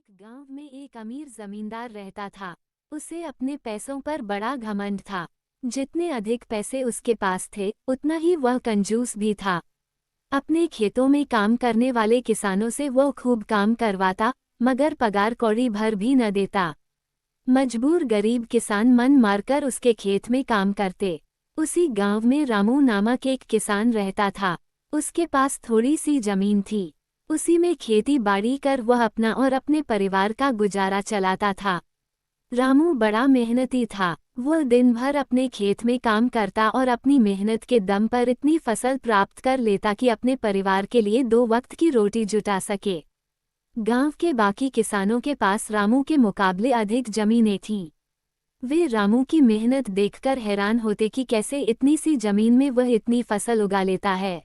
एक गांव में एक अमीर जमींदार रहता था। उसे अपने पैसों पर बड़ा घमंड था। जितने अधिक पैसे उसके पास थे उतना ही वह कंजूस भी था। अपने खेतों में काम करने वाले किसानों से वो खूब काम करवाता, मगर पगार कौड़ी भर भी न देता। मजबूर गरीब किसान मन मारकर उसके खेत में काम करते। उसी गांव में रामू नामक एक किसान रहता था। उसके पास थोड़ी सी जमीन थी। उसी में खेती बाड़ी कर वह अपना और अपने परिवार का गुजारा चलाता था। रामू बड़ा मेहनती था। वह दिन भर अपने खेत में काम करता और अपनी मेहनत के दम पर इतनी फसल प्राप्त कर लेता कि अपने परिवार के लिए 2 वक्त की रोटी जुटा सके। गांव के बाकी किसानों के पास रामू के मुकाबले अधिक जमीनें थीं। वे रामू की मेहनत देखकर हैरान होते कि कैसे इतनी सी जमीन में वह इतनी फसल उगा लेता है।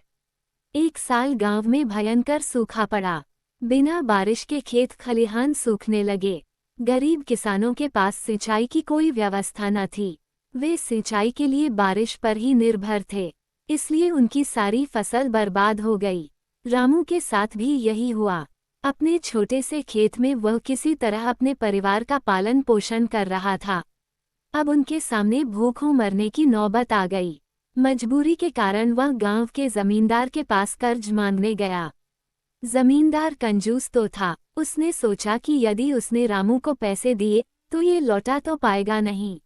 एक साल गांव में भयंकर सूखा पड़ा। बिना बारिश के खेत खलिहान सूखने लगे। गरीब किसानों के पास सिंचाई की कोई व्यवस्था न थी। वे सिंचाई के लिए बारिश पर ही निर्भर थे, इसलिए उनकी सारी फसल बर्बाद हो गई। रामू के साथ भी यही हुआ। अपने छोटे से खेत में वह किसी तरह अपने परिवार का पालन पोषण कर रहा था। अब उनके सामने भूखों मरने की नौबत आ गई। मजबूरी के कारण वह गांव के जमींदार के पास कर्ज मांगने गया। जमींदार कंजूस तो था। उसने सोचा कि यदि उसने रामू को पैसे दिए तो ये लौटा तो पाएगा नहीं,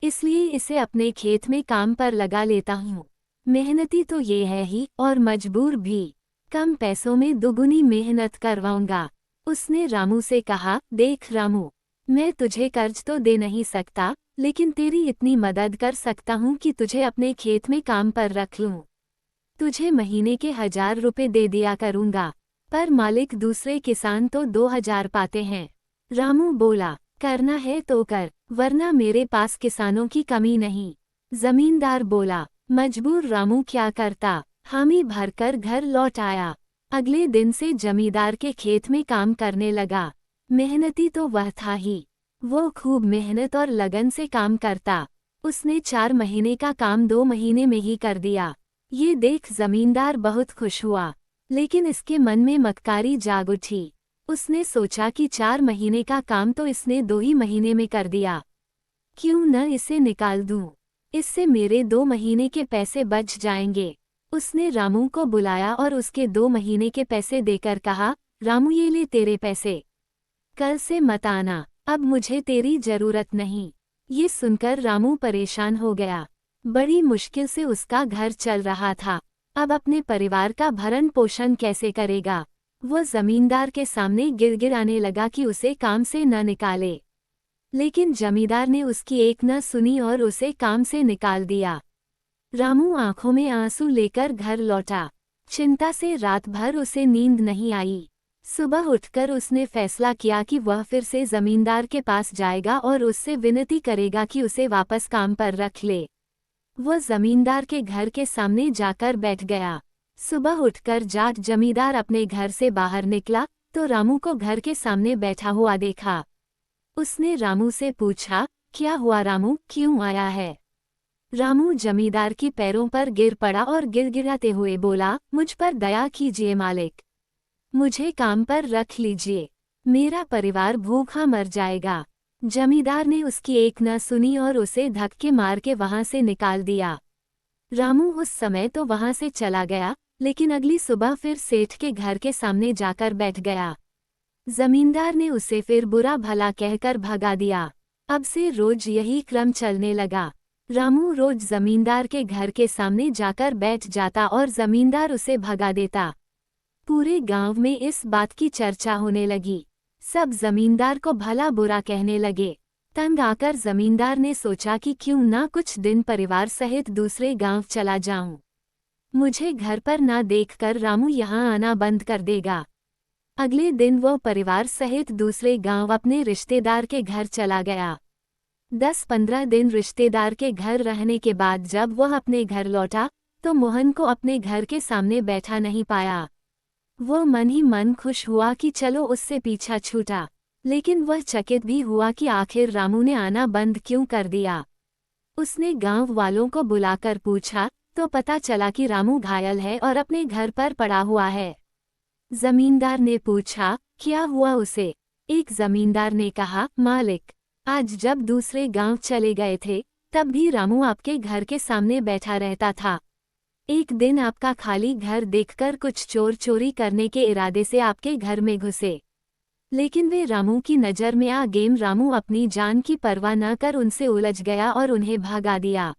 इसलिए इसे अपने खेत में काम पर लगा लेता हूँ। मेहनती तो ये है ही और मजबूर भी, कम पैसों में दुगुनी मेहनत करवाऊंगा। उसने रामू से कहा, देख रामू, मैं तुझे कर्ज तो दे नहीं सकता, लेकिन तेरी इतनी मदद कर सकता हूँ कि तुझे अपने खेत में काम पर रख लूँ। तुझे महीने के 1000 रुपये दे दिया करूँगा, पर मालिक दूसरे किसान तो 2000 पाते हैं। रामू बोला, करना है तो कर, वरना मेरे पास किसानों की कमी नहीं। जमींदार बोला। मजबूर रामू क्या करता, हामी भरकर घर लौट आया। अगले दिन से जमींदार के खेत में काम करने लगा। मेहनती तो वह था ही। वो खूब मेहनत और लगन से काम करता। उसने 4 महीने का काम 2 महीने में ही कर दिया। ये देख जमींदार बहुत खुश हुआ, लेकिन इसके मन में मक्कारी जाग उठी। उसने सोचा कि 4 महीने का काम तो इसने 2 ही महीने में कर दिया, क्यों न इसे निकाल दूं, इससे मेरे 2 महीने के पैसे बच जाएंगे। उसने रामू को बुलाया और उसके 2 महीने के पैसे देकर कहा, रामू ये ले तेरे पैसे, कल से मत आना, अब मुझे तेरी जरूरत नहीं। ये सुनकर रामू परेशान हो गया। बड़ी मुश्किल से उसका घर चल रहा था। अब अपने परिवार का भरण पोषण कैसे करेगा। वह जमींदार के सामने गिड़गिड़ाने लगा कि उसे काम से न निकाले, लेकिन जमींदार ने उसकी एक न सुनी और उसे काम से निकाल दिया। रामू आंखों में आंसू लेकर घर लौटा। चिंता से रात भर उसे नींद नहीं आई। सुबह उठकर उसने फैसला किया कि वह फिर से जमींदार के पास जाएगा और उससे विनती करेगा कि उसे वापस काम पर रख ले। वह जमींदार के घर के सामने जाकर बैठ गया। सुबह उठकर जब जमींदार अपने घर से बाहर निकला तो रामू को घर के सामने बैठा हुआ देखा। उसने रामू से पूछा, क्या हुआ रामू, क्यों आया है। रामू जमींदार की पैरों पर गिर पड़ा और गिड़गिड़ाते हुए बोला, मुझ पर दया कीजिए मालिक, मुझे काम पर रख लीजिए, मेरा परिवार भूखा मर जाएगा। जमींदार ने उसकी एक न सुनी और उसे धक्के मार के वहां से निकाल दिया। रामू उस समय तो वहां से चला गया, लेकिन अगली सुबह फिर सेठ के घर के सामने जाकर बैठ गया। जमींदार ने उसे फिर बुरा भला कहकर भगा दिया। अब से रोज यही क्रम चलने लगा। रामू रोज जमींदार के घर के सामने जाकर बैठ जाता और जमींदार उसे भगा देता। पूरे गांव में इस बात की चर्चा होने लगी। सब जमींदार को भला बुरा कहने लगे। तंग आकर जमींदार ने सोचा कि क्यों ना कुछ दिन परिवार सहित दूसरे गांव चला जाऊं। मुझे घर पर ना देखकर रामू यहाँ आना बंद कर देगा। अगले दिन वो परिवार सहित दूसरे गांव अपने रिश्तेदार के घर चला गया। 10-15 दिन रिश्तेदार के घर रहने के बाद जब वह अपने घर लौटा तो मोहन को अपने घर के सामने बैठा नहीं पाया। वो मन ही मन खुश हुआ कि चलो उससे पीछा छूटा, लेकिन वह चकित भी हुआ कि आखिर रामू ने आना बंद क्यों कर दिया। उसने गांव वालों को बुलाकर पूछा तो पता चला कि रामू घायल है और अपने घर पर पड़ा हुआ है। जमींदार ने पूछा, क्या हुआ उसे। एक जमींदार ने कहा, मालिक, आज जब दूसरे गांव चले गए थे तब भी रामू आपके घर के सामने बैठा रहता था। एक दिन आपका खाली घर देखकर कुछ चोर चोरी करने के इरादे से आपके घर में घुसे, लेकिन वे रामू की नज़र में आ गए। रामू अपनी जान की परवाह न कर उनसे उलझ गया और उन्हें भगा दिया।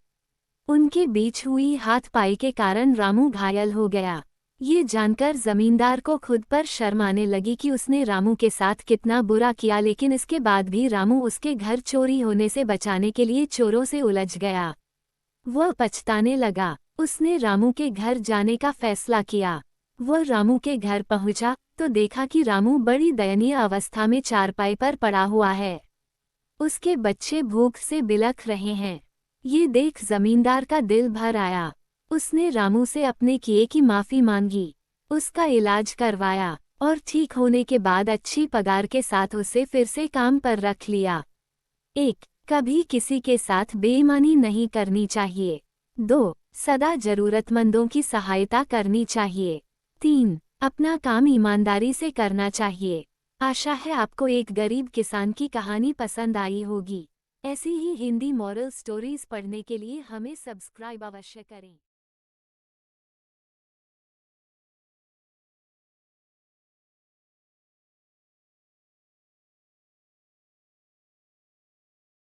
उनके बीच हुई हाथापाई के कारण रामू घायल हो गया। ये जानकर जमींदार को खुद पर शर्म आने लगी कि उसने रामू के साथ कितना बुरा किया, लेकिन इसके बाद भी रामू उसके घर चोरी होने से बचाने के लिए चोरों से उलझ गया। वह पछताने लगा। उसने रामू के घर जाने का फैसला किया। वह रामू के घर पहुंचा तो देखा कि रामू बड़ी दयनीय अवस्था में चारपाई पर पड़ा हुआ है। उसके बच्चे भूख से बिलख रहे हैं। ये देख जमींदार का दिल भर आया। उसने रामू से अपने किए की माफ़ी मांगी, उसका इलाज करवाया और ठीक होने के बाद अच्छी पगार के साथ उसे फिर से काम पर रख लिया। 1. कभी किसी के साथ बेईमानी नहीं करनी चाहिए। 2. सदा जरूरतमंदों की सहायता करनी चाहिए। 3. अपना काम ईमानदारी से करना चाहिए। आशा है आपको एक गरीब किसान की कहानी पसंद आई होगी। ऐसी ही हिंदी मॉरल स्टोरीज पढ़ने के लिए हमें सब्सक्राइब अवश्य करें।